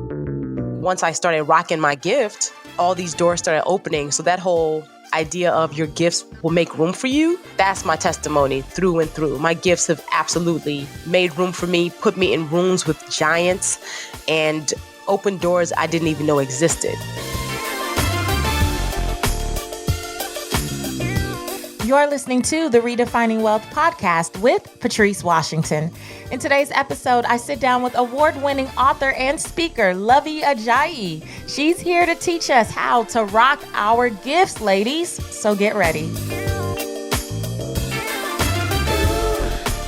Once I started rocking my gift, all these doors started opening. So that whole idea of your gifts will make room for you, that's my testimony through and through. My gifts have absolutely made room for me, put me in rooms with giants, and opened doors I didn't even know existed. You're listening to the Redefining Wealth podcast with Patrice Washington. In today's episode, I sit down with award-winning author and speaker, Luvvie Ajayi. She's here to teach us how to rock our gifts, ladies. So get ready.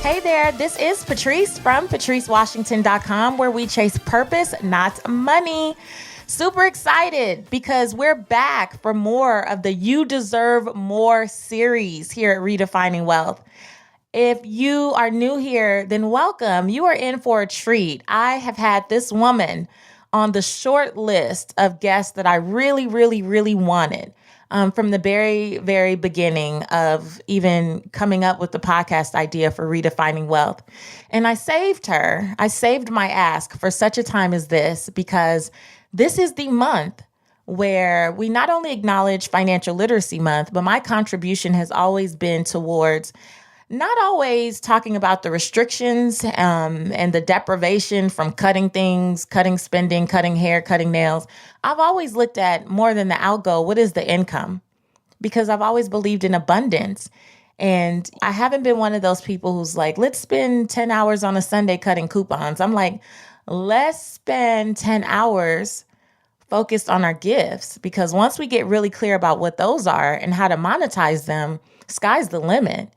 Hey there, this is Patrice from patricewashington.com, where we chase purpose, not money. Super excited because we're back for more of the You Deserve More series here at Redefining Wealth. If you are new here, then welcome. You are in for a treat. I have had this woman on the short list of guests that I really wanted from the very beginning of even coming up with the podcast idea for Redefining Wealth. And I saved her. I saved my ask for such a time as this because this is the month where we not only acknowledge Financial Literacy Month, but my contribution has always been towards not always talking about the restrictions and the deprivation from cutting things, cutting spending, cutting hair, cutting nails. I've always looked at more than the outgo, what is the income? Because I've always believed in abundance. And I haven't been one of those people who's like, let's spend 10 hours on a Sunday cutting coupons. I'm like, let's spend 10 hours focused on our gifts, because once we get really clear about what those are and how to monetize them, sky's the limit.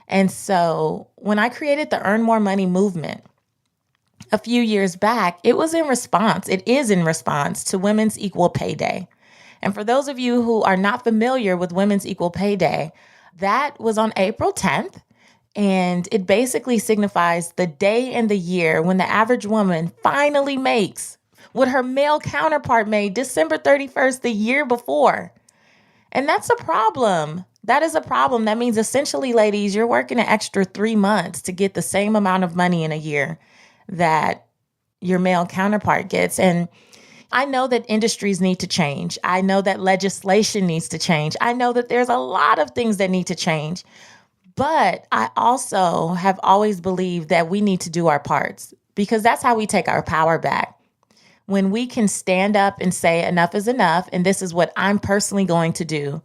And so when I created the Earn More Money movement a few years back, it is in response to Women's Equal Pay Day. And for those of you who are not familiar with Women's Equal Pay Day, that was on April 10th. And it basically signifies the day and the year when the average woman finally makes what her male counterpart made December 31st the year before. And that's a problem. That is a problem. That means essentially, ladies, you're working an extra 3 months to get the same amount of money in a year that your male counterpart gets. And I know that industries need to change. I know that legislation needs to change. I know that there's a lot of things that need to change. But I also have always believed that we need to do our parts, because that's how we take our power back. When we can stand up and say enough is enough, and this is what I'm personally going to do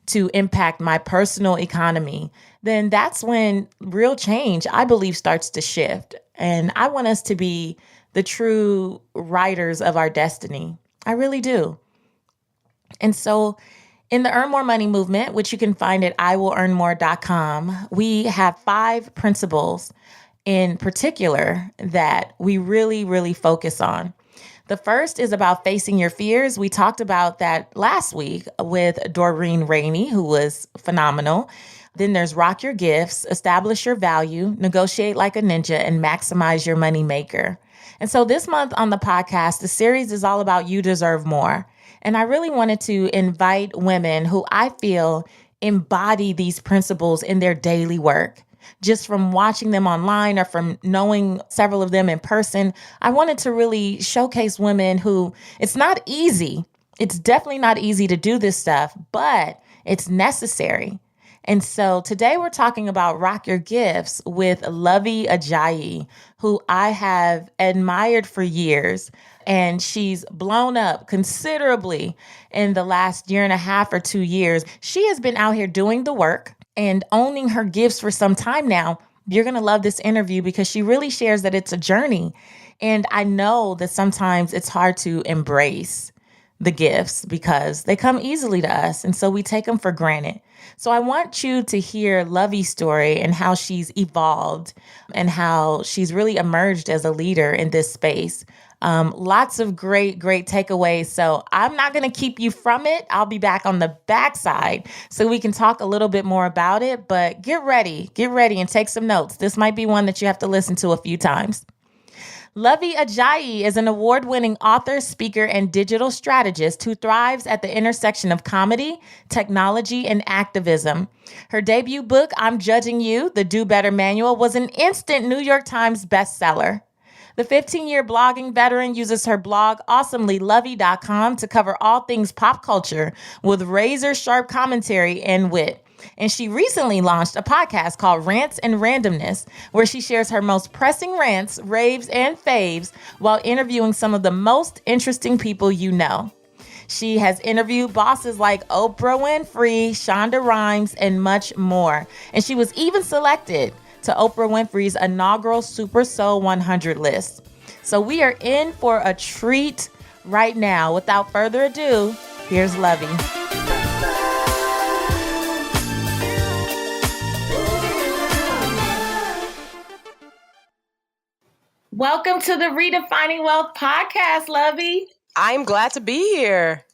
to impact my personal economy, then that's when real change, I believe, starts to shift. And I want us to be the true writers of our destiny. I really do. And so in the Earn More Money movement, which you can find at iwillearnmore.com, we have 5 principles in particular that we really focus on. The first is about facing your fears. We talked about that last week with Doreen Rainey, who was phenomenal. Then there's rock your gifts, establish your value, negotiate like a ninja, and maximize your money maker. And so this month on the podcast, the series is all about You Deserve More. And I really wanted to invite women who I feel embody these principles in their daily work. Just from watching them online or from knowing several of them in person, I wanted to really showcase women who, it's not easy. It's definitely not easy to do this stuff, but it's necessary. And so today we're talking about Rock Your Gifts with Luvvie Ajayi, who I have admired for years. And she's blown up considerably in the last year and a half or 2 years. She has been out here doing the work and owning her gifts for some time now. You're going to love this interview because she really shares that it's a journey. And I know that sometimes it's hard to embrace the gifts because they come easily to us. And so we take them for granted. So I want you to hear Luvvie's story and how she's evolved and how she's really emerged as a leader in this space. Lots of great takeaways. So I'm not going to keep you from it. I'll be back on the backside so we can talk a little bit more about it. But get ready and take some notes. This might be one that you have to listen to a few times. Luvvie Ajayi is an award-winning author, speaker, and digital strategist who thrives at the intersection of comedy, technology, and activism. Her debut book, I'm Judging You, The Do Better Manual, was an instant New York Times bestseller. The 15-year blogging veteran uses her blog awesomelyluvvie.com to cover all things pop culture with razor-sharp commentary and wit. And she recently launched a podcast called Rants and Randomness, where she shares her most pressing rants, raves, and faves while interviewing some of the most interesting people you know. She has interviewed bosses like Oprah Winfrey, Shonda Rhimes, and much more. And she was even selected to Oprah Winfrey's inaugural Super Soul 100 list. So we are in for a treat right now. Without further ado, here's Luvvie. Welcome to the Redefining Wealth podcast, Luvvie. I'm glad to be here.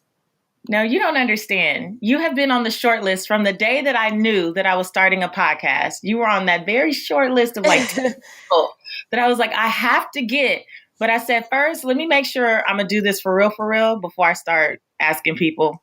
No, you don't understand. You have been on the short list from the day that I knew that I was starting a podcast. You were on that very short list of like 10 people that I was like, I have to get. But I said, first, let me make sure I'm going to do this for real before I start asking people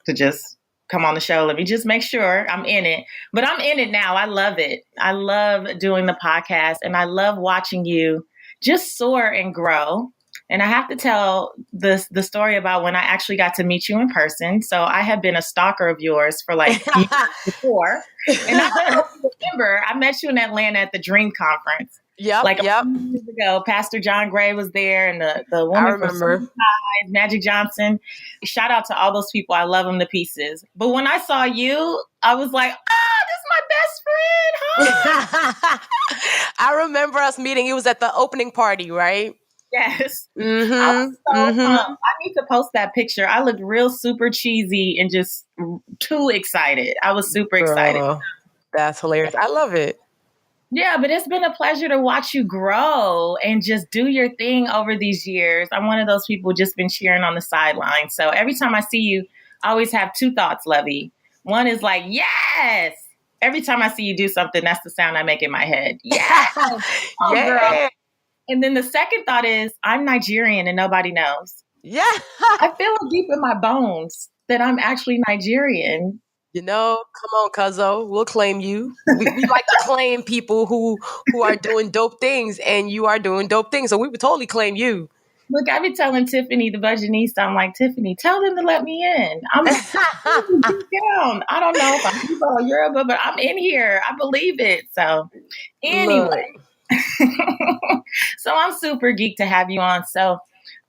to just come on the show. Let me just make sure I'm in it. But I'm in it now. I love it. I love doing the podcast and I love watching you just soar and grow. And I have to tell the story about when I actually got to meet you in person. So I have been a stalker of yours for like years before. And I don't know if you remember, I met you in Atlanta at the Dream Conference. Yep. A few years ago, Pastor John Gray was there and the woman from Suicide, Magic Johnson. Shout out to all those people. I love them to pieces. But when I saw you, I was like, this is my best friend. Huh? I remember us meeting. It was at the opening party, right? Yes. Mm-hmm. I was so I need to post that picture. I looked real super cheesy and just too excited. I was super excited. That's hilarious. I love it. Yeah, but it's been a pleasure to watch you grow and just do your thing over these years. I'm one of those people just been cheering on the sidelines. So every time I see you, I always have two thoughts, Luvvie. One is like, yes. Every time I see you do something, that's the sound I make in my head. Yes. Oh, yeah. Girl. And then the second thought is, I'm Nigerian and nobody knows. Yeah. I feel it deep in my bones that I'm actually Nigerian. You know, come on, cuzzo. We'll claim you. We like to claim people who are doing dope things, and you are doing dope things. So we would totally claim you. Look, I've been telling Tiffany, the budgetnista, I'm like, Tiffany, tell them to let me in. I'm down. I don't know if I'm Cuba or Yoruba, but I'm in here. I believe it. So anyway. So I'm super geeked to have you on. So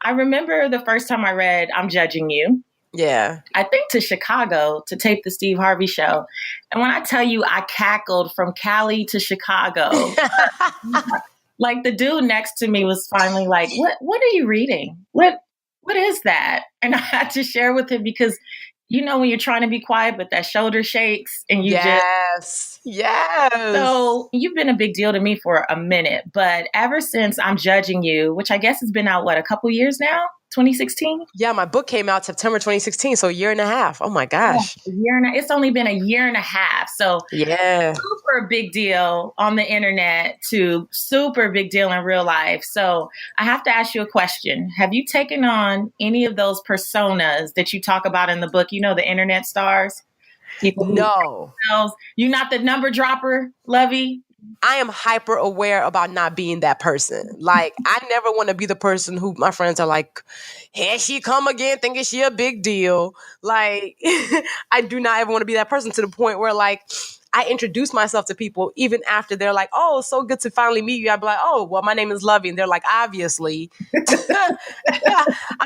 I remember the first time I read I'm Judging You. Yeah. I think to Chicago to tape the Steve Harvey show. And when I tell you I cackled from Cali to Chicago, like the dude next to me was finally like, what are you reading? What is that? And I had to share with him because you know when you're trying to be quiet, but that shoulder shakes and you Yes. So you've been a big deal to me for a minute, but ever since I'm Judging You, which I guess has been out, a couple years now? 2016? Yeah, my book came out September 2016, so a year and a half. Oh my gosh. Yeah, it's only been a year and a half. So yeah, super big deal on the internet to super big deal in real life. So I have to ask you a question. Have you taken on any of those personas that you talk about in the book? You know, the internet stars? No. You're not the number dropper, Luvvie? I am hyper aware about not being that person. Like, I never want to be the person who my friends are like, here she come again, thinking she a big deal. Like, I do not ever want to be that person to the point where, like, I introduce myself to people even after they're like, oh, so good to finally meet you. I'd be like, oh, well, my name is Luvvie. And they're like, obviously. I'm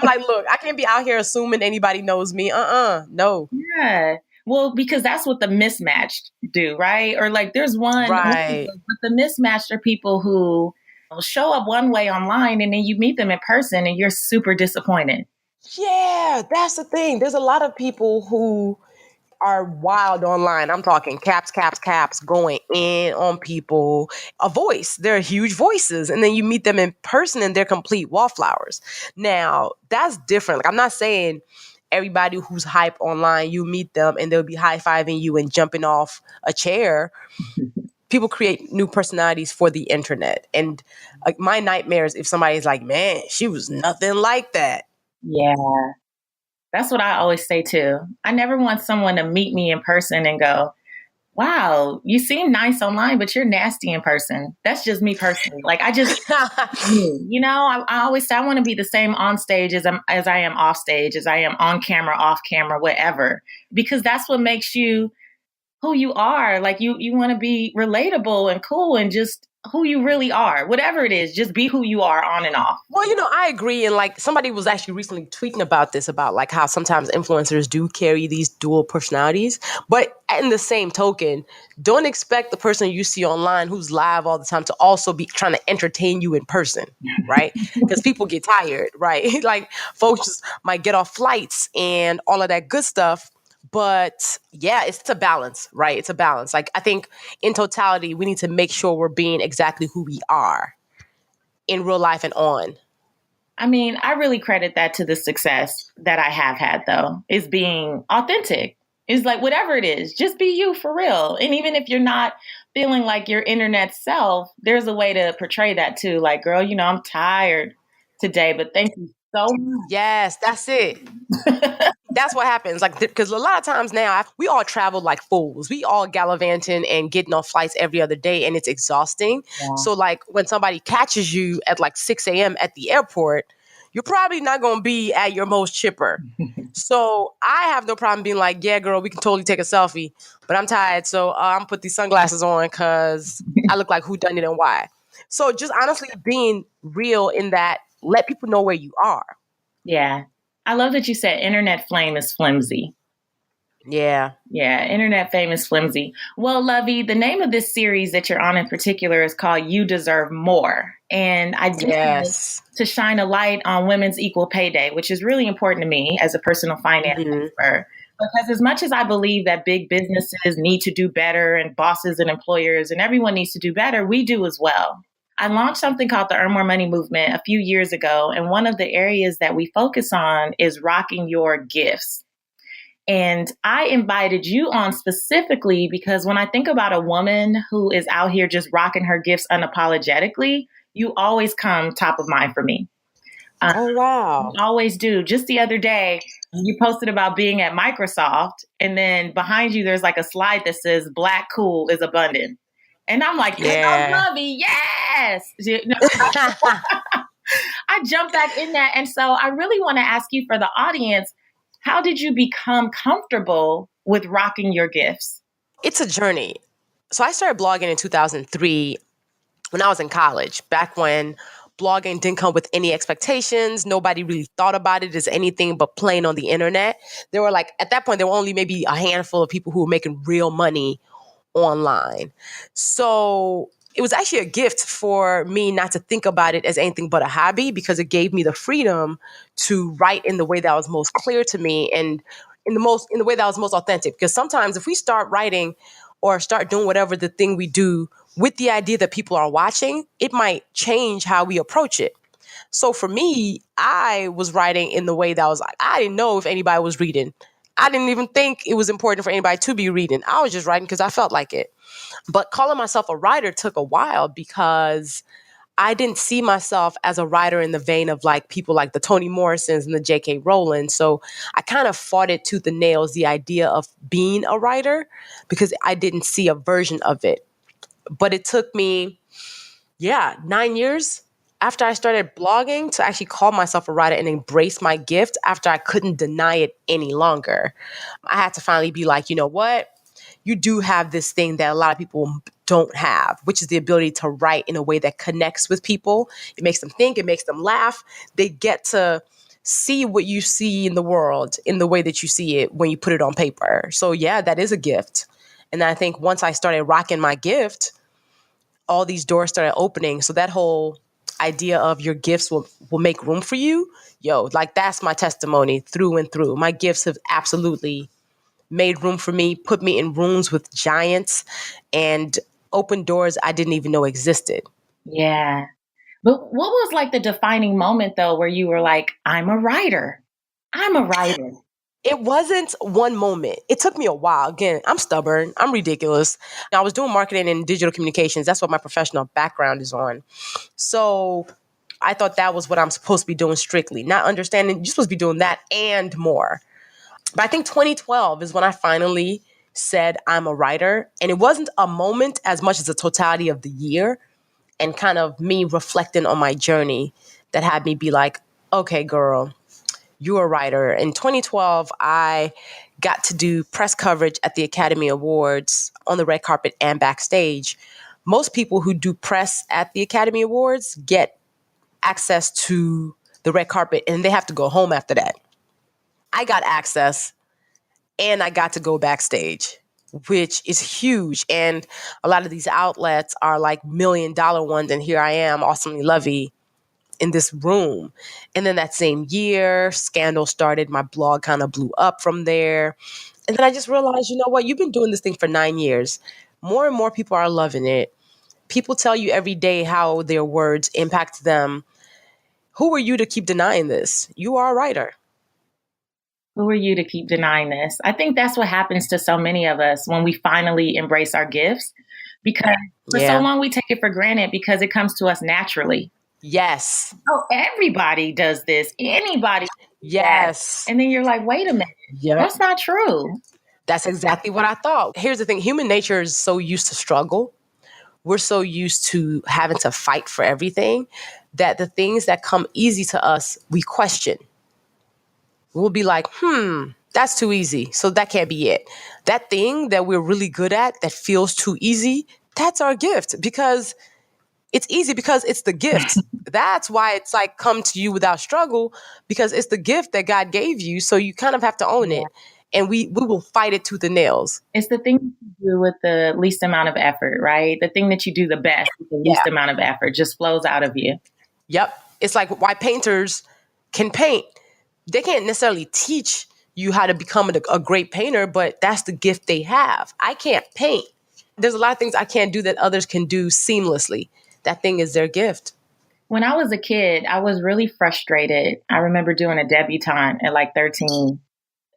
like, look, I can't be out here assuming anybody knows me. No. Yeah. Well, because that's what the mismatched do, right? Or like there's one, right. But the mismatched are people who show up one way online and then you meet them in person and you're super disappointed. Yeah, that's the thing. There's a lot of people who are wild online. I'm talking caps, going in on people. A voice. They're huge voices. And then you meet them in person and they're complete wallflowers. Now, that's different. Like, I'm not saying everybody who's hype online, you meet them and they'll be high-fiving you and jumping off a chair. People create new personalities for the internet. And like my nightmare is if somebody's like, man, she was nothing like that. Yeah. That's what I always say too. I never want someone to meet me in person and go, wow, you seem nice online, but you're nasty in person. That's just me personally. Like I always say I want to be the same on stage as I am off stage, as I am on camera, off camera, whatever, because that's what makes you who you are. Like you want to be relatable and cool and just who you really are, whatever it is, just be who you are on and off. Well, I agree. And like somebody was actually recently tweeting about this, about like how sometimes influencers do carry these dual personalities. But in the same token, don't expect the person you see online who's live all the time to also be trying to entertain you in person, right? Because people get tired, right? Like folks just might get off flights and all of that good stuff. But yeah, it's a balance, right? It's a balance. Like I think in totality, we need to make sure we're being exactly who we are in real life and on. I mean, I really credit that to the success that I have had, though, is being authentic. It's like whatever it is, just be you for real. And even if you're not feeling like your internet self, there's a way to portray that too. Like, girl, I'm tired today, but thank you so much. Yes, that's it. That's what happens. Like, because a lot of times now, we all travel like fools. We all gallivanting and getting on flights every other day, and it's exhausting. Yeah. So, like, when somebody catches you at like 6 a.m. at the airport, you're probably not going to be at your most chipper. So, I have no problem being like, yeah, girl, we can totally take a selfie, but I'm tired. So, I'm going to put these sunglasses on because I look like who done it and why. So, just honestly being real in that, let people know where you are. Yeah. I love that you said internet flame is flimsy. Yeah. Yeah, internet fame is flimsy. Well, Luvvie, the name of this series that you're on in particular is called You Deserve More. And I do want to shine a light on Women's Equal Pay Day, which is really important to me as a personal finance expert. Because as much as I believe that big businesses need to do better and bosses and employers and everyone needs to do better, we do as well. I launched something called the Earn More Money movement a few years ago. And one of the areas that we focus on is rocking your gifts. And I invited you on specifically because when I think about a woman who is out here just rocking her gifts unapologetically, you always come top of mind for me. Oh, wow. You always do. Just the other day, you posted about being at Microsoft, and then behind you, there's like a slide that says Black cool is abundant. And I'm like, yeah, Luvvie, yes. I jumped back in that. And so I really want to ask you, for the audience, how did you become comfortable with rocking your gifts? It's a journey. So I started blogging in 2003 when I was in college, back when blogging didn't come with any expectations. Nobody really thought about it as anything but playing on the internet. There were at that point, there were only maybe a handful of people who were making real money online. So it was actually a gift for me not to think about it as anything but a hobby, because it gave me the freedom to write in the way that was most clear to me and in the way that was most authentic. Because sometimes if we start writing or start doing whatever the thing we do with the idea that people are watching, it might change how we approach it. So for me, I was writing in the way that was like, I didn't know if anybody was reading. I didn't even think it was important for anybody to be reading. I was just writing because I felt like it. But calling myself a writer took a while because I didn't see myself as a writer in the vein of like people like the Toni Morrisons and the J.K. Rowling. So I kind of fought it tooth and nails, the idea of being a writer, because I didn't see a version of it. But it took me, 9 years after I started blogging to actually call myself a writer and embrace my gift after I couldn't deny it any longer. I had to finally be like, you know what? You do have this thing that a lot of people don't have, which is the ability to write in a way that connects with people. It makes them think, it makes them laugh. They get to see what you see in the world in the way that you see it when you put it on paper. So yeah, that is a gift. And I think once I started rocking my gift, all these doors started opening. So that whole idea of your gifts will make room for you, that's my testimony through and through. My gifts have absolutely made room for me, put me in rooms with giants, and opened doors I didn't even know existed. Yeah. But what was like the defining moment, though, where you were like, I'm a writer? I'm a writer. It wasn't one moment. It took me a while. Again, I'm stubborn. I'm ridiculous. Now, I was doing marketing and digital communications. That's what my professional background is on. So I thought that was what I'm supposed to be doing strictly, not understanding you're supposed to be doing that and more. But I think 2012 is when I finally said I'm a writer. And it wasn't a moment as much as the totality of the year and kind of me reflecting on my journey that had me be like, okay, girl, you're a writer. In 2012, I got to do press coverage at the Academy Awards on the red carpet and backstage. Most people who do press at the Academy Awards get access to the red carpet and they have to go home after that. I got access and I got to go backstage, which is huge. And a lot of these outlets are like $1 million ones. And here I am, awesomely Luvvie, in this room. And then that same year, Scandal started. My blog kind of blew up from there. And then I just realized, you know what? You've been doing this thing for 9 years. More and more people are loving it. People tell you every day how their words impact them. Who are you to keep denying this? You are a writer. Who are you to keep denying this? I think that's what happens to so many of us when we finally embrace our gifts, because for so long we take it for granted because it comes to us naturally. Yes. Oh, everybody does this. Anybody. Yes. And then you're like, wait a minute. Yep. That's not true. That's exactly what I thought. Here's the thing. Human nature is so used to struggle. We're so used to having to fight for everything that the things that come easy to us, we question. We'll be like, that's too easy. So that can't be it. That thing that we're really good at that feels too easy, that's our gift, because it's easy because it's the gift. That's why it's like come to you without struggle, because it's the gift that God gave you. So you kind of have to own it. And we will fight it tooth and nails. It's the thing you do with the least amount of effort, right? The thing that you do the best with the least amount of effort just flows out of you. Yep. It's like why painters can paint. They can't necessarily teach you how to become a great painter, but that's the gift they have. I can't paint. There's a lot of things I can't do that others can do seamlessly. That thing is their gift. When I was a kid, I was really frustrated. I remember doing a debutante at like 13.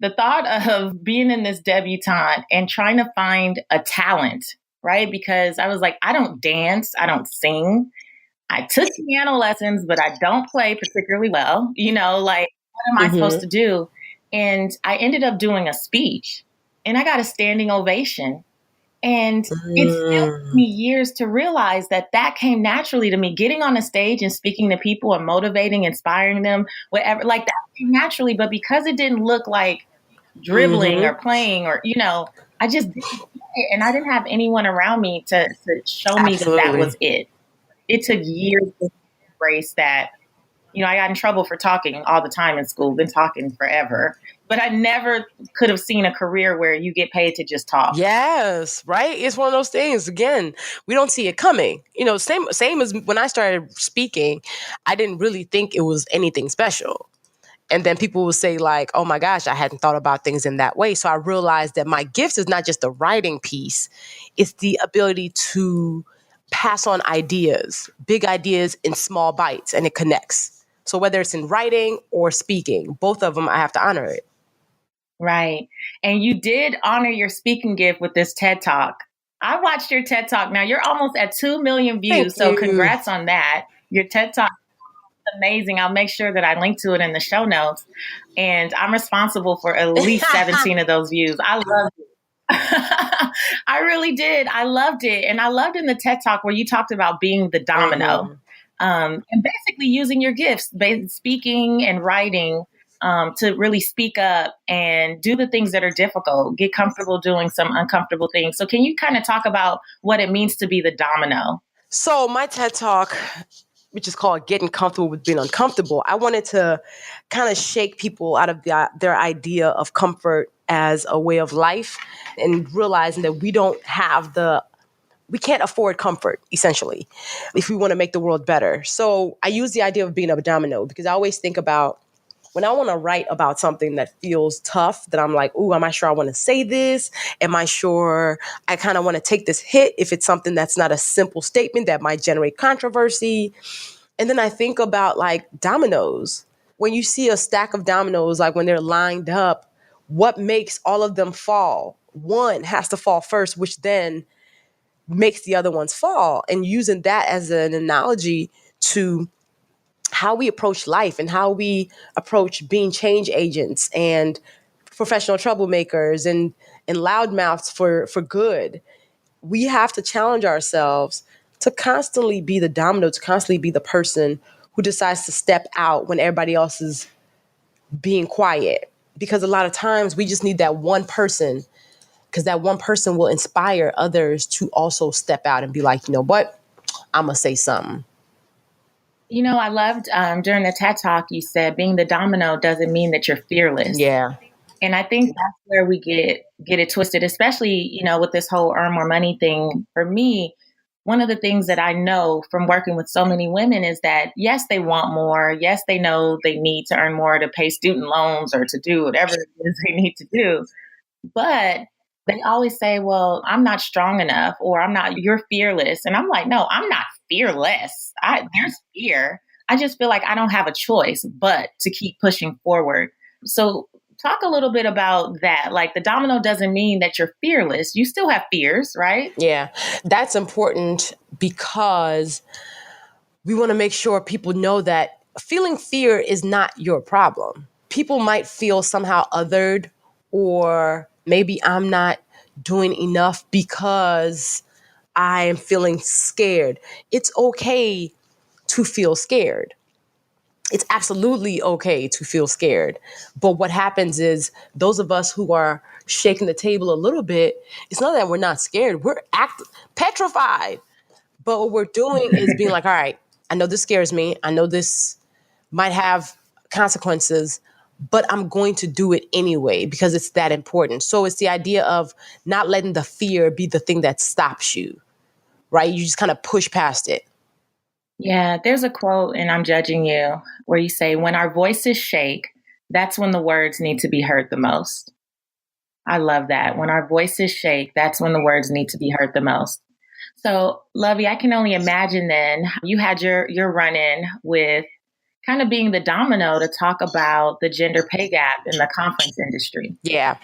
The thought of being in this debutante and trying to find a talent, right? Because I was like, I don't dance, I don't sing. I took piano lessons, but I don't play particularly well. You know, like, what am I supposed to do? And I ended up doing a speech and I got a standing ovation. And it still took me years to realize that came naturally to me. Getting on a stage and speaking to people and motivating, inspiring them, whatever, like that came naturally. But because it didn't look like dribbling or playing or, you know, I just didn't get it. And I didn't have anyone around me to show me that was it. It took years to embrace that. You know, I got in trouble for talking all the time in school, been talking forever. But I never could have seen a career where you get paid to just talk. Yes, right? It's one of those things. Again, we don't see it coming. You know, same as when I started speaking, I didn't really think it was anything special. And then people will say like, oh my gosh, I hadn't thought about things in that way. So I realized that my gift is not just the writing piece. It's the ability to pass on ideas, big ideas in small bites, and it connects. So whether it's in writing or speaking, both of them, I have to honor it. Right. And you did honor your speaking gift with this TED Talk. I watched your TED Talk. Now you're almost at 2 million views. So congrats on that. Your TED Talk is amazing. I'll make sure that I link to it in the show notes. And I'm responsible for at least 17 of those views. I loved it. I really did. I loved it. And I loved in the TED Talk where you talked about being the domino. And basically using your gifts, speaking and writing, to really speak up and do the things that are difficult, get comfortable doing some uncomfortable things. So can you kind of talk about what it means to be the domino? So my TED Talk, which is called Getting Comfortable with Being Uncomfortable, I wanted to kind of shake people out of their idea of comfort as a way of life and realizing that we can't afford comfort, essentially, if we want to make the world better. So I use the idea of being a domino because I always think about when I want to write about something that feels tough, that I'm like, ooh, am I sure I want to say this? Am I sure I kind of want to take this hit if it's something that's not a simple statement that might generate controversy? And then I think about like dominoes. When you see a stack of dominoes, like when they're lined up, what makes all of them fall? One has to fall first, which then makes the other ones fall, and using that as an analogy to how we approach life and how we approach being change agents and professional troublemakers and and loudmouths for good. We have to challenge ourselves to constantly be the domino, to constantly be the person who decides to step out when everybody else is being quiet. Because a lot of times we just need that one person, because that one person will inspire others to also step out and be like, you know what, I'm going to say something. I loved during the TED Talk, you said being the domino doesn't mean that you're fearless. Yeah. And I think that's where we get it twisted, especially, with this whole earn more money thing. For me, one of the things that I know from working with so many women is that, yes, they want more. Yes, they know they need to earn more to pay student loans or to do whatever it is they need to do. But they always say, well, I'm not strong enough, or you're fearless. And I'm like, no, I'm not fearless. There's fear. I just feel like I don't have a choice but to keep pushing forward. So talk a little bit about that. Like, the domino doesn't mean that you're fearless. You still have fears, right? Yeah, that's important because we want to make sure people know that feeling fear is not your problem. People might feel somehow othered, or maybe I'm not doing enough because I am feeling scared. It's okay to feel scared. It's absolutely okay to feel scared. But what happens is those of us who are shaking the table a little bit, it's not that we're not scared. We're petrified. But what we're doing is being like, all right, I know this scares me. I know this might have consequences, but I'm going to do it anyway because it's that important. So it's the idea of not letting the fear be the thing that stops you, right? You just kind of push past it. Yeah, there's a quote, and I'm judging you, where you say, when our voices shake, that's when the words need to be heard the most. I love that. When our voices shake, that's when the words need to be heard the most. So, Luvvie, I can only imagine then you had your run-in with kind of being the domino to talk about the gender pay gap in the conference industry. Yeah.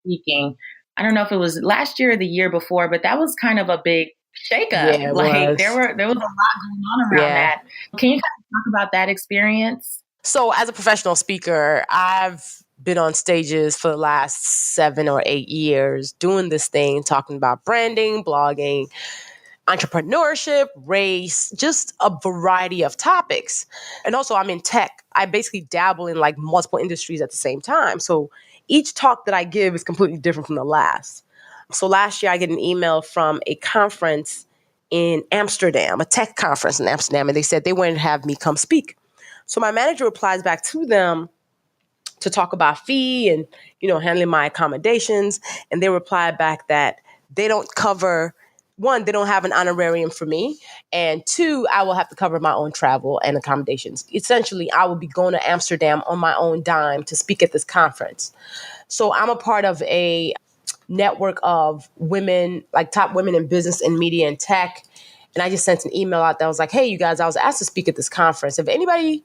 Speaking, I don't know if it was last year or the year before, but that was kind of a big shakeup. Yeah, like there was a lot going on around that. Can you kind of talk about that experience? So as a professional speaker, I've been on stages for the last 7 or 8 years doing this thing, talking about branding, blogging, entrepreneurship, race, just a variety of topics. And also I'm in tech. I basically dabble in like multiple industries at the same time. So each talk that I give is completely different from the last. So last year I get an email from a conference in Amsterdam, a tech conference in Amsterdam, and they said they wanted to have me come speak. So my manager replies back to them to talk about fee and, handling my accommodations. And they reply back that they don't cover, one, they don't have an honorarium for me. And 2, I will have to cover my own travel and accommodations. Essentially, I will be going to Amsterdam on my own dime to speak at this conference. So I'm a part of a network of women, like top women in business and media and tech. And I just sent an email out that was like, hey, you guys, I was asked to speak at this conference. Have anybody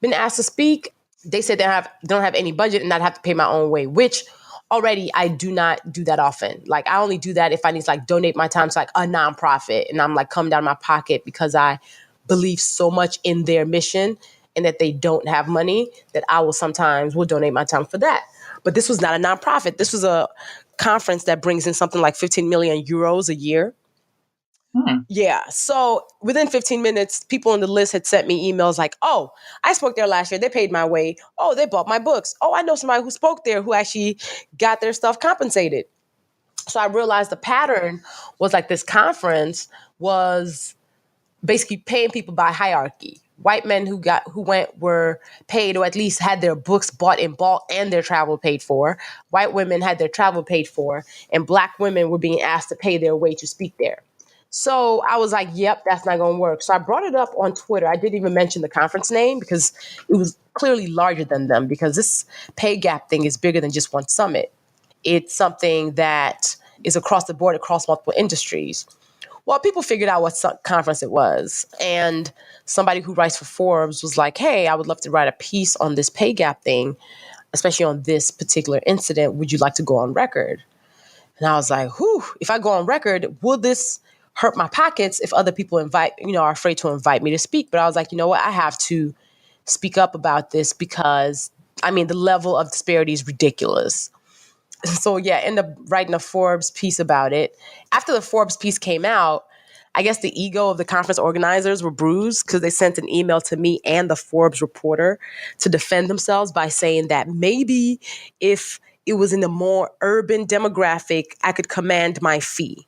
been asked to speak? They said they don't have any budget and I'd have to pay my own way, which already I do not do that often. Like I only do that if I need to like donate my time to like a nonprofit and I'm like coming down my pocket because I believe so much in their mission and that they don't have money that I will sometimes donate my time for that. But this was not a nonprofit. This was a conference that brings in something like 15 million euros a year. Yeah. So within 15 minutes, people on the list had sent me emails like, oh, I spoke there last year. They paid my way. Oh, they bought my books. Oh, I know somebody who spoke there who actually got their stuff compensated. So I realized the pattern was like this conference was basically paying people by hierarchy. White men who went were paid, or at least had their books bought in bulk and their travel paid for. White women had their travel paid for, and Black women were being asked to pay their way to speak there. So I was like, yep, that's not going to work. So I brought it up on Twitter. I didn't even mention the conference name because it was clearly larger than them, because this pay gap thing is bigger than just one summit. It's something that is across the board, across multiple industries. Well, people figured out what conference it was. And somebody who writes for Forbes was like, hey, I would love to write a piece on this pay gap thing, especially on this particular incident. Would you like to go on record? And I was like, whew, if I go on record, will this hurt my pockets if other people are afraid to invite me to speak? But I was like, you know what? I have to speak up about this because, the level of disparity is ridiculous. So yeah, end up writing a Forbes piece about it. After the Forbes piece came out, I guess the ego of the conference organizers were bruised because they sent an email to me and the Forbes reporter to defend themselves by saying that maybe if it was in a more urban demographic, I could command my fee.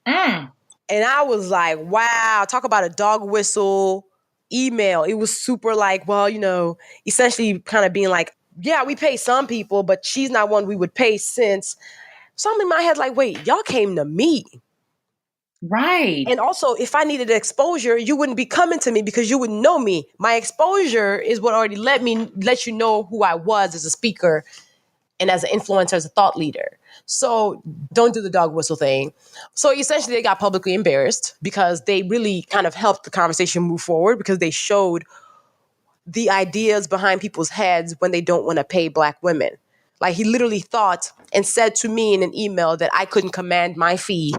Mm. And I was like, wow, talk about a dog whistle email. It was super like, well, essentially kind of being like, yeah, we pay some people, but she's not one we would pay since. So I'm in my head like, wait, y'all came to me. Right. And also, if I needed exposure, you wouldn't be coming to me because you wouldn't know me. My exposure is what already let you know who I was as a speaker and as an influencer, as a thought leader. So don't do the dog whistle thing. So essentially, they got publicly embarrassed because they really kind of helped the conversation move forward because they showed the ideas behind people's heads when they don't want to pay Black women. Like he literally thought and said to me in an email that I couldn't command my fee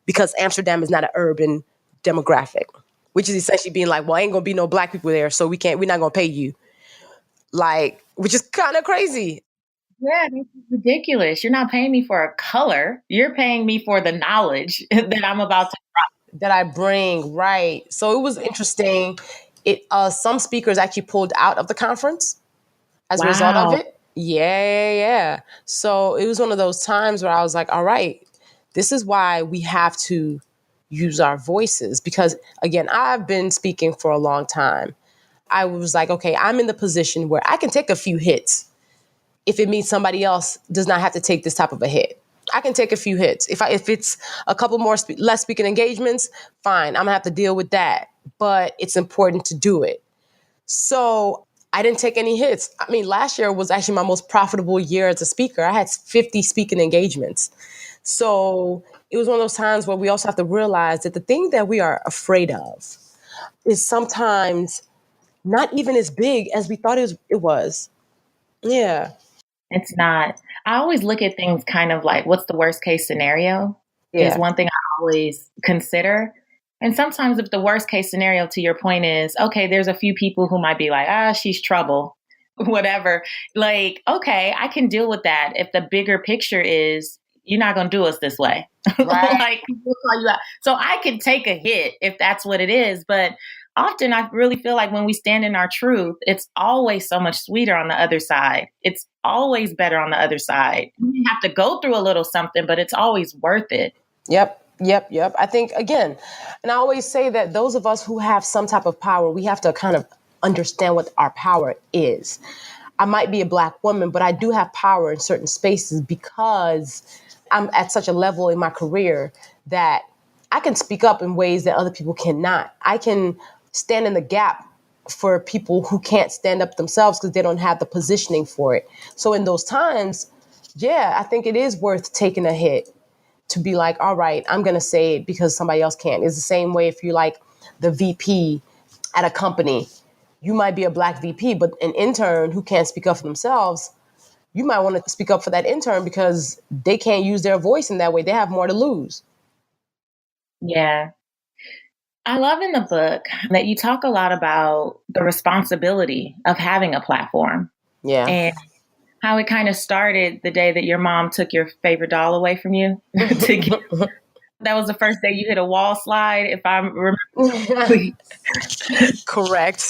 because Amsterdam is not an urban demographic, which is essentially being like, well, ain't gonna be no Black people there, so we're not gonna pay you. Like, which is kind of crazy. Yeah, this is ridiculous. You're not paying me for a color. You're paying me for the knowledge that I'm about to. That I bring, right. So it was interesting. Some speakers actually pulled out of the conference as a result of Wow. it. Yeah. So it was one of those times where I was like, all right, this is why we have to use our voices. Because again, I've been speaking for a long time. I was like, okay, I'm in the position where I can take a few hits if it means somebody else does not have to take this type of a hit. I can take a few hits. If it's a couple more less speaking engagements, fine. I'm gonna have to deal with that. But it's important to do it. So I didn't take any hits. I mean, last year was actually my most profitable year as a speaker. I had 50 speaking engagements. So it was one of those times where we also have to realize that the thing that we are afraid of is sometimes not even as big as we thought it was. Yeah. It's not. I always look at things kind of like, what's the worst case scenario? Is Yeah. one thing I always consider. And sometimes if the worst case scenario, to your point, is, okay, there's a few people who might be like, she's trouble, whatever. Like, okay, I can deal with that if the bigger picture is, you're not going to do us this way. Right. Like, we'll call you out. So I can take a hit if that's what it is. But often I really feel like when we stand in our truth, it's always so much sweeter on the other side. It's always better on the other side. You have to go through a little something, but it's always worth it. Yep. I think, again, and I always say that those of us who have some type of power, we have to kind of understand what our power is. I might be a Black woman, but I do have power in certain spaces because I'm at such a level in my career that I can speak up in ways that other people cannot. I can stand in the gap for people who can't stand up themselves because they don't have the positioning for it. So in those times, yeah, I think it is worth taking a hit to be like, all right, I'm going to say it because somebody else can't. It's the same way if you're like the VP at a company. You might be a Black VP, but an intern who can't speak up for themselves, you might want to speak up for that intern because they can't use their voice in that way. They have more to lose. Yeah. I love in the book that you talk a lot about the responsibility of having a platform. Yeah. And how it kind of started the day that your mom took your favorite doll away from you. That was the first day you hit a wall slide, if I remember correctly. Correct.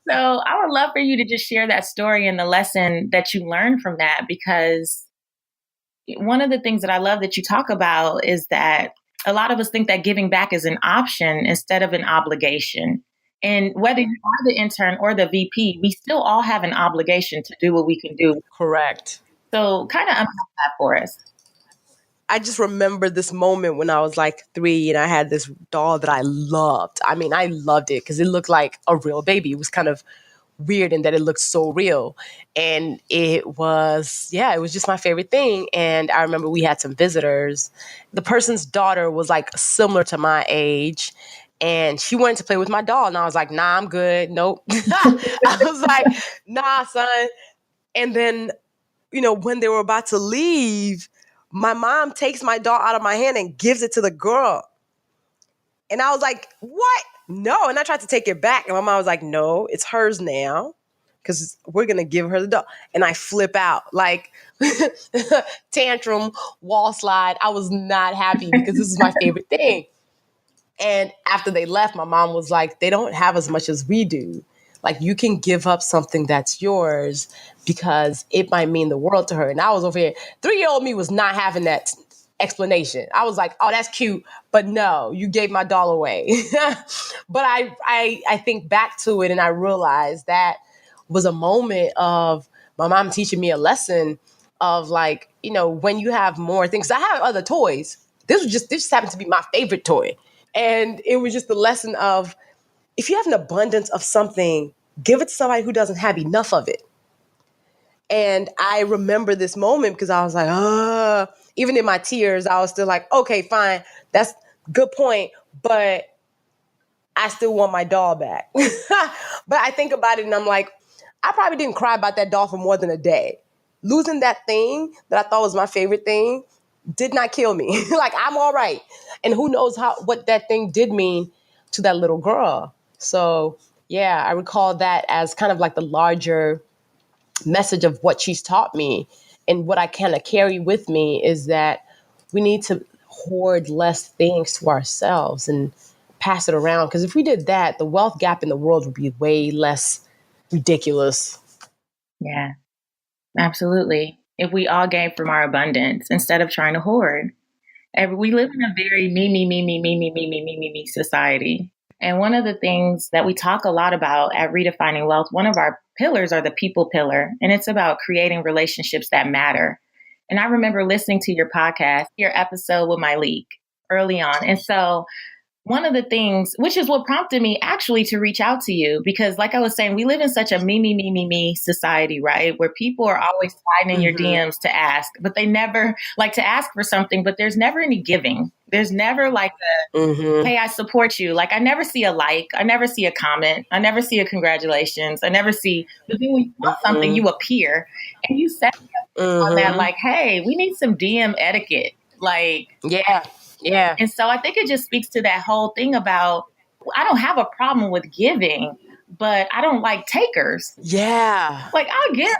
So I would love for you to just share that story and the lesson that you learned from that, because one of the things that I love that you talk about is that a lot of us think that giving back is an option instead of an obligation. And whether you are the intern or the VP, we still all have an obligation to do what we can do. Correct. So kind of unpack that for us. I just remember this moment when I was like 3 and I had this doll that I loved. I mean, I loved it because it looked like a real baby. It was kind of weird in that it looked so real. And it was just my favorite thing. And I remember we had some visitors. The person's daughter was like similar to my age. And she wanted to play with my doll. And I was like, nah, I'm good. Nope. I was like, nah, son. And then, when they were about to leave, my mom takes my doll out of my hand and gives it to the girl. And I was like, what? No. And I tried to take it back. And my mom was like, no, it's hers now. because we're going to give her the doll. And I flip out like tantrum, wall slide. I was not happy because this is my favorite thing. And after they left, my mom was like, they don't have as much as we do. Like, you can give up something that's yours because it might mean the world to her. And I was over here, 3-year-old me was not having that explanation. I was like, oh, that's cute, but no, you gave my doll away. But I think back to it and I realized that was a moment of my mom teaching me a lesson of like, you know, when you have more things. I have other toys. This just happened to be my favorite toy. And it was just the lesson of, if you have an abundance of something, give it to somebody who doesn't have enough of it. And I remember this moment because I was like, even in my tears, I was still like, okay, fine. That's good point. But I still want my doll back. But I think about it and I'm like, I probably didn't cry about that doll for more than a day. Losing that thing that I thought was my favorite thing did not kill me. Like, I'm all right. And who knows what that thing did mean to that little girl. So yeah, I recall that as kind of like the larger message of what she's taught me. And what I kind of carry with me is that we need to hoard less things to ourselves and pass it around. Because if we did that, the wealth gap in the world would be way less ridiculous. Yeah, absolutely. If we all gave from our abundance instead of trying to hoard. We live in a very me society. And one of the things that we talk a lot about at Redefining Wealth, one of our pillars are the people pillar, and it's about creating relationships that matter. And I remember listening to your podcast, your episode with Myleik early on. And so one of the things, which is what prompted me actually to reach out to you, because like I was saying, we live in such a me society, right? Where people are always sliding in your DMs to ask, but they never like to ask for something, but there's never any giving. There's never like hey, I support you. Like, I never see a like, I never see a comment, I never see a congratulations, I never see, but then when you want something, you appear and you said on that, like, hey, we need some DM etiquette. Like, yeah. And so I think it just speaks to that whole thing about, I don't have a problem with giving, but I don't like takers. Yeah. Like, I'll give,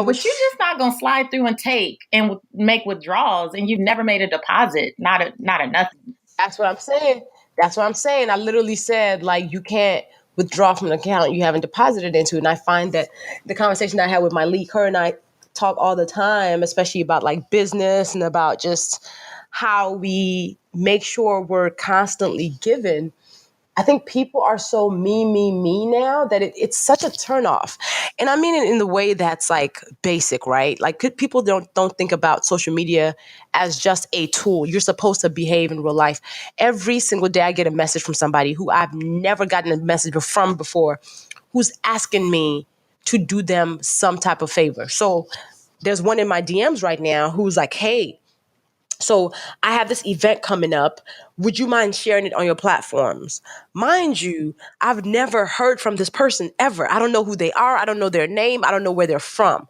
but you're just not going to slide through and take and make withdrawals, and you've never made a deposit, not a nothing. That's what I'm saying. I literally said, like, you can't withdraw from an account you haven't deposited into. And I find that the conversation I had with Myleik, her and I talk all the time, especially about like business and about just how we make sure we're constantly given. I think people are so me now that it's such a turnoff. And I mean it in the way that's like basic, right? Like, people don't think about social media as just a tool. You're supposed to behave in real life. Every single day I get a message from somebody who I've never gotten a message from before, who's asking me to do them some type of favor. So there's one in my DMs right now who's like, hey, so I have this event coming up. Would you mind sharing it on your platforms? Mind you, I've never heard from this person ever. I don't know who they are. I don't know their name. I don't know where they're from.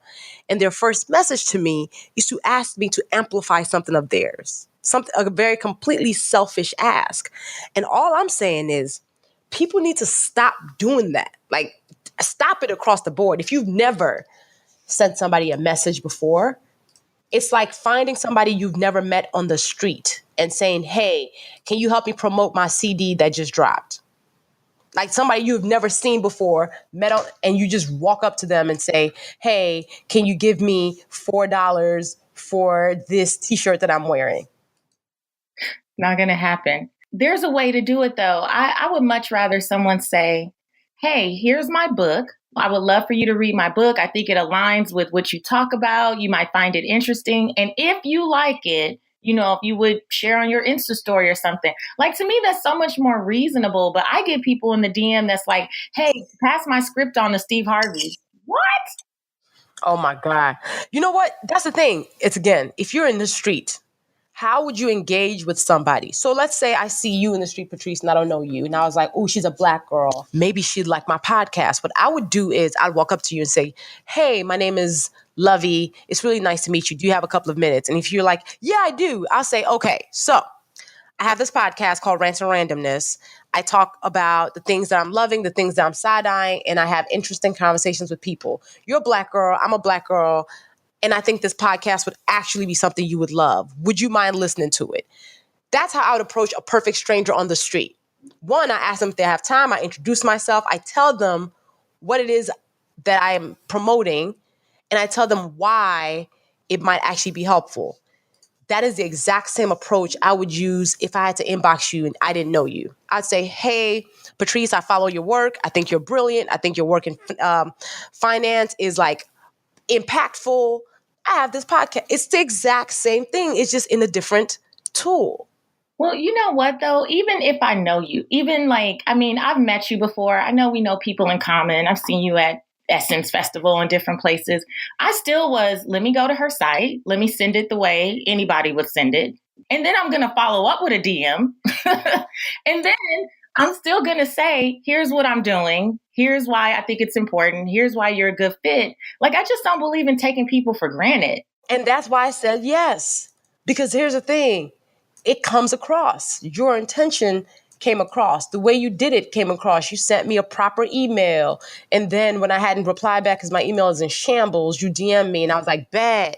And their first message to me is to ask me to amplify something of theirs, a very completely selfish ask. And all I'm saying is, people need to stop doing that. Like, stop it across the board. If you've never sent somebody a message before, it's like finding somebody you've never met on the street and saying, hey, can you help me promote my CD that just dropped? Like, somebody you've never seen before, and you just walk up to them and say, hey, can you give me $4 for this t-shirt that I'm wearing? Not going to happen. There's a way to do it, though. I would much rather someone say, hey, here's my book. I would love for you to read my book. I think it aligns with what you talk about. You might find it interesting. And if you like it, you know, if you would share on your Insta story or something. Like, to me, that's so much more reasonable. But I get people in the DM that's like, hey, pass my script on to Steve Harvey. What? Oh, my God. You know what? That's the thing. It's, again, if you're in the street, how would you engage with somebody? So let's say I see you in the street, Patrice, and I don't know you. And I was like, oh, she's a Black girl. Maybe she'd like my podcast. What I would do is I'd walk up to you and say, hey, my name is Luvvie. It's really nice to meet you. Do you have a couple of minutes? And if you're like, yeah, I do, I'll say, okay, so I have this podcast called Rants and Randomness. I talk about the things that I'm loving, the things that I'm side-eyeing, and I have interesting conversations with people. You're a Black girl. I'm a Black girl. And I think this podcast would actually be something you would love. Would you mind listening to it? That's how I would approach a perfect stranger on the street. One, I ask them if they have time. I introduce myself. I tell them what it is that I am promoting, and I tell them why it might actually be helpful. That is the exact same approach I would use if I had to inbox you and I didn't know you. I'd say, hey, Patrice, I follow your work. I think you're brilliant. I think your work in finance is like impactful. I have this podcast. It's the exact same thing. It's just in a different tool. Well, you know what, though? Even if I know you, I've met you before. I know we know people in common. I've seen you at Essence Festival and different places. I still let me go to her site. Let me send it the way anybody would send it. And then I'm going to follow up with a DM. And then I'm still going to say, here's what I'm doing. Here's why I think it's important. Here's why you're a good fit. Like, I just don't believe in taking people for granted. And that's why I said yes. Because here's the thing. It comes across. Your intention came across. The way you did it came across. You sent me a proper email. And then when I hadn't replied back because my email is in shambles, you DM'd me and I was like, bad.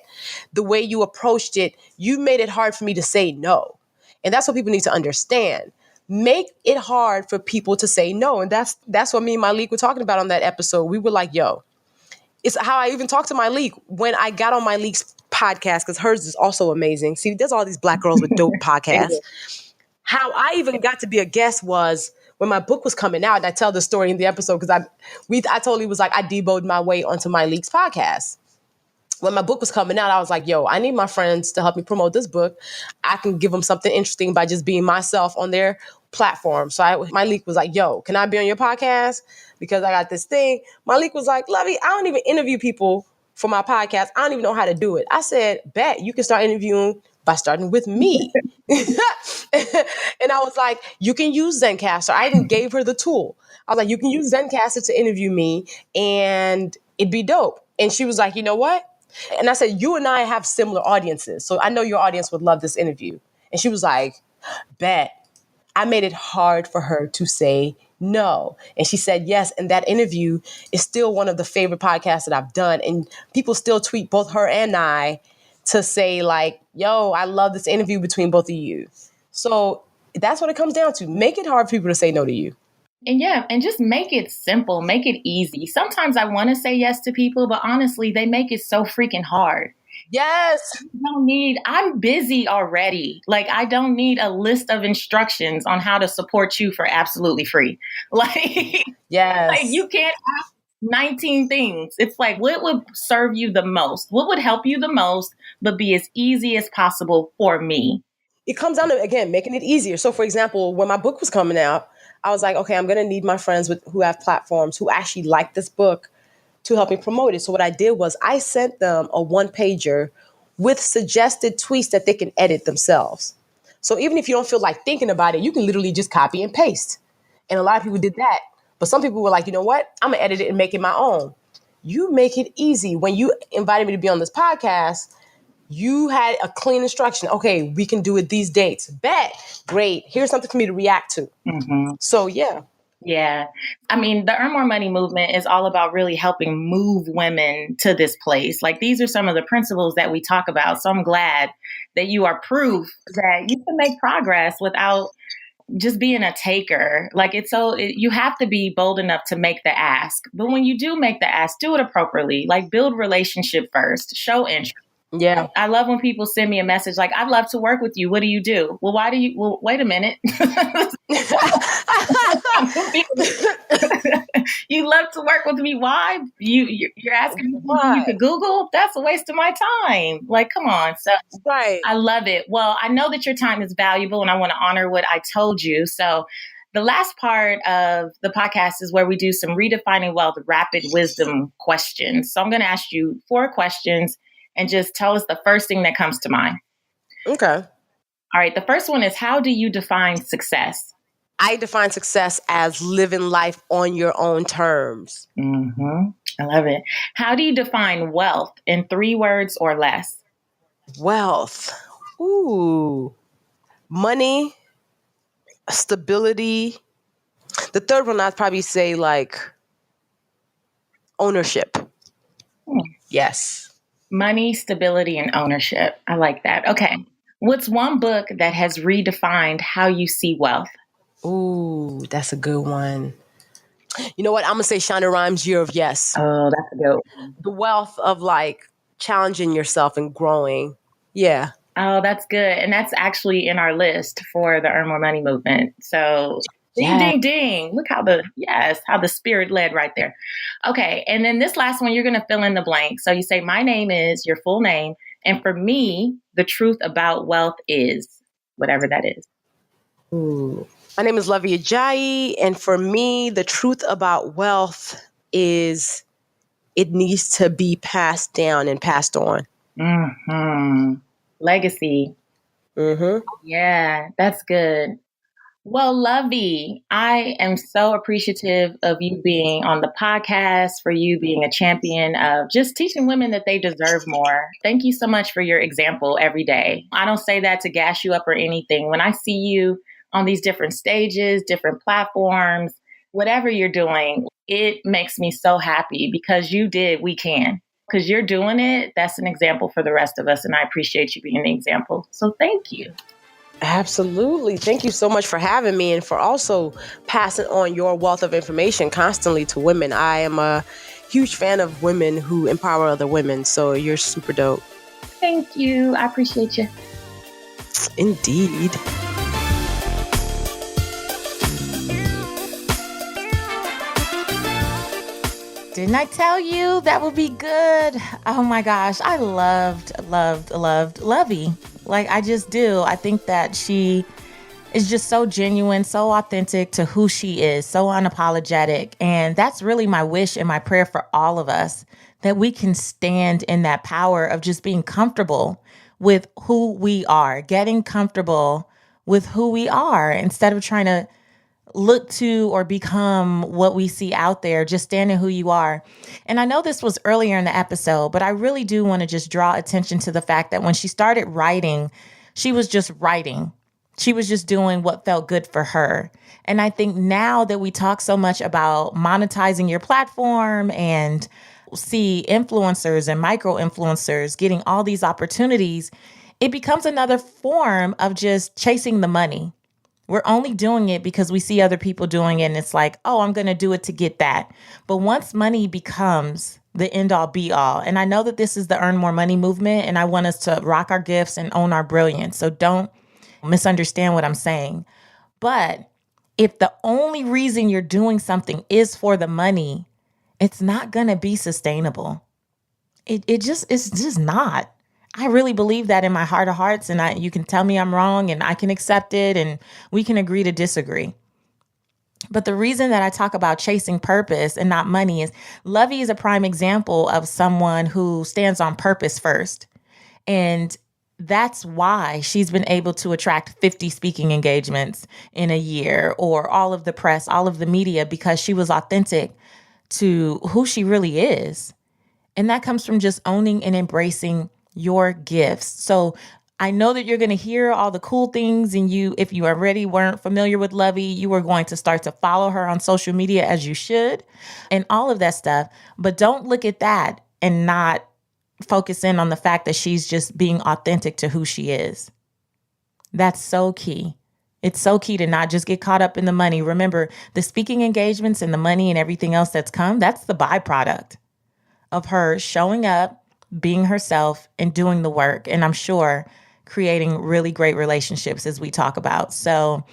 The way you approached it, you made it hard for me to say no. And that's what people need to understand. Make it hard for people to say no. And that's what me and Malik were talking about on that episode. We were like, yo, it's how I even talked to Malik when I got on Malik's podcast, because hers is also amazing. See, there's all these Black girls with dope podcasts. How I even got to be a guest was when my book was coming out, and I tell the story in the episode because I totally was like, I deboed my way onto Malik's podcast. When my book was coming out, I was like, yo, I need my friends to help me promote this book. I can give them something interesting by just being myself on their platform. So Malik was like, yo, can I be on your podcast? Because I got this thing. Malik was like, Luvvie, I don't even interview people for my podcast. I don't even know how to do it. I said, bet, you can start interviewing by starting with me. And I was like, you can use Zencastr. I even gave her the tool. I was like, you can use Zencastr to interview me and it'd be dope. And she was like, you know what? And I said, you and I have similar audiences. So I know your audience would love this interview. And she was like, bet. I made it hard for her to say no. And she said yes. And that interview is still one of the favorite podcasts that I've done. And people still tweet both her and I to say like, yo, I love this interview between both of you. So that's what it comes down to. Make it hard for people to say no to you. And just make it simple, make it easy. Sometimes I want to say yes to people, but honestly, they make it so freaking hard. Yes. I'm busy already. Like, I don't need a list of instructions on how to support you for absolutely free. Like, yes. Like, you can't ask 19 things. It's like, what would serve you the most? What would help you the most, but be as easy as possible for me? It comes down to, again, making it easier. So, for example, when my book was coming out, I was like, okay, I'm going to need my friends who have platforms who actually like this book to help me promote it. So what I did was I sent them a one-pager with suggested tweets that they can edit themselves. So even if you don't feel like thinking about it, you can literally just copy and paste. And a lot of people did that. But some people were like, you know what? I'm going to edit it and make it my own. You make it easy. When you invited me to be on this podcast, you had a clean instruction. Okay, we can do it these dates. Bet. Great. Here's something for me to react to. Mm-hmm. So, yeah. Yeah. I mean, the Earn More Money movement is all about really helping move women to this place. Like, these are some of the principles that we talk about. So I'm glad that you are proof that you can make progress without just being a taker. Like, you have to be bold enough to make the ask. But when you do make the ask, do it appropriately. Like, build relationship first, show interest. Yeah. I love when people send me a message like, I'd love to work with you. What do you do? Well, wait a minute. You love to work with me. Why? You're asking me why you could Google? That's a waste of my time. Like, come on. So right. I love it. Well, I know that your time is valuable and I want to honor what I told you. So the last part of the podcast is where we do some redefining wealth, rapid wisdom questions. So I'm going to ask you 4 questions and just tell us the first thing that comes to mind. Okay. All right. The first one is, how do you define success? I define success as living life on your own terms. Mm-hmm. I love it. How do you define wealth in 3 words or less? Wealth. Ooh. Money stability. The third one, I'd probably say like ownership. Yes. Money, stability, and ownership. I like that. Okay. What's one book that has redefined how you see wealth? Ooh, that's a good one. You know what? I'm going to say Shonda Rhimes' Year of Yes. Oh, that's a good one. The wealth of like challenging yourself and growing. Yeah. Oh, that's good. And that's actually in our list for the Earn More Money movement. So ding, ding, ding. Look how the spirit led right there. Okay. And then this last one, you're going to fill in the blank. So you say, my name is your full name. And for me, the truth about wealth is whatever that is. Ooh. My name is Luvvie Ajayi. And for me, the truth about wealth is it needs to be passed down and passed on. Mm-hmm. Legacy. Mm-hmm. Yeah, that's good. Well, Luvvie, I am so appreciative of you being on the podcast, for you being a champion of just teaching women that they deserve more. Thank you so much for your example every day. I don't say that to gas you up or anything. When I see you on these different stages, different platforms, whatever you're doing, it makes me so happy because you did We Can. Because you're doing it, that's an example for the rest of us. And I appreciate you being the example. So thank you. Absolutely. Thank you so much for having me and for also passing on your wealth of information constantly to women. I am a huge fan of women who empower other women. So you're super dope. Thank you. I appreciate you. Indeed. Didn't I tell you that would be good? Oh my gosh. I loved Luvvie. Like, I just do. I think that she is just so genuine, so authentic to who she is, so unapologetic. And that's really my wish and my prayer for all of us, that we can stand in that power of just being comfortable with who we are, getting comfortable with who we are instead of trying to look to or become what we see out there. Just stand in who you are. And I know this was earlier in the episode, but I really do want to just draw attention to the fact that when she started writing, she was just writing. She was just doing what felt good for her. And I think now that we talk so much about monetizing your platform and see influencers and micro influencers getting all these opportunities, it becomes another form of just chasing the money. We're only doing it because we see other people doing it and it's like, oh, I'm going to do it to get that. But once money becomes the end all be all, and I know that this is the Earn More Money movement and I want us to rock our gifts and own our brilliance. So don't misunderstand what I'm saying. But if the only reason you're doing something is for the money, it's not going to be sustainable. It's just not. I really believe that in my heart of hearts, and you can tell me I'm wrong and I can accept it and we can agree to disagree. But the reason that I talk about chasing purpose and not money is Luvvie is a prime example of someone who stands on purpose first. And that's why she's been able to attract 50 speaking engagements in a year, or all of the press, all of the media, because she was authentic to who she really is. And that comes from just owning and embracing your gifts. So I know that you're going to hear all the cool things, and if you already weren't familiar with Luvvie, you are going to start to follow her on social media, as you should, and all of that stuff. But don't look at that and not focus in on the fact that she's just being authentic to who she is. That's so key. It's so key to not just get caught up in the money. Remember, the speaking engagements and the money and everything else that's come, that's the byproduct of her showing up, being herself, and doing the work. And I'm sure creating really great relationships, as we talk about. So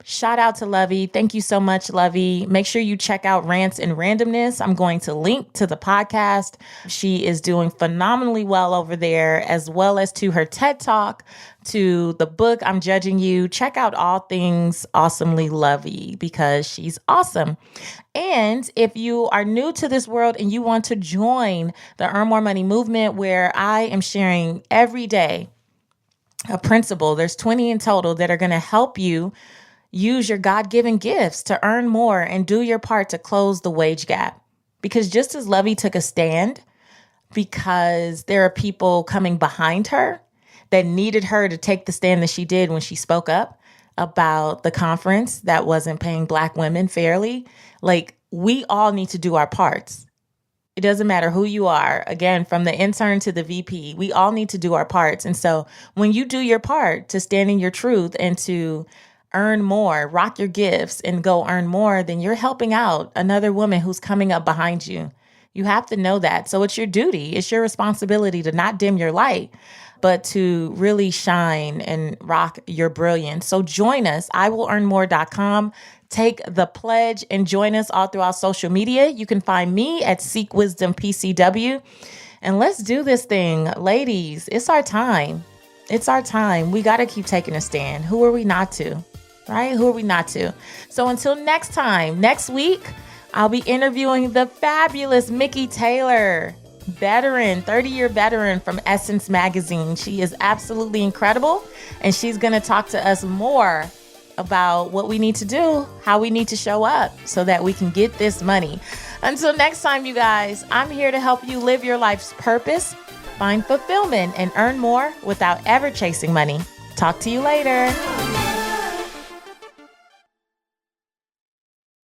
shout out to Luvvie. Thank you so much, Luvvie. Make sure you check out Rants and Randomness. I'm going to link to the podcast. She is doing phenomenally well over there, as well as to her TED Talk, to the book, I'm Judging You. Check out all things Awesomely Luvvie, because she's awesome. And if you are new to this world and you want to join the Earn More Money movement, where I am sharing every day a principle, there's 20 in total, that are going to help you use your God-given gifts to earn more and do your part to close the wage gap. Because just as Luvvie took a stand, because there are people coming behind her that needed her to take the stand that she did when she spoke up about the conference that wasn't paying Black women fairly. Like, we all need to do our parts. It doesn't matter who you are. Again, from the intern to the VP, we all need to do our parts. And so when you do your part to stand in your truth and to earn more, rock your gifts and go earn more, then you're helping out another woman who's coming up behind you. You have to know that. So it's your duty. It's your responsibility to not dim your light, but to really shine and rock your brilliance. So join us, iwillearnmore.com. Take the pledge and join us all throughout social media. You can find me at Seek Wisdom PCW. And let's do this thing. Ladies, it's our time. It's our time. We got to keep taking a stand. Who are we not to? Right? Who are we not to? So until next time, next week, I'll be interviewing the fabulous Mickey Taylor, veteran, 30-year veteran from Essence Magazine. She is absolutely incredible. And she's going to talk to us more about what we need to do, how we need to show up so that we can get this money. Until next time, you guys, I'm here to help you live your life's purpose, find fulfillment, and earn more without ever chasing money. Talk to you later.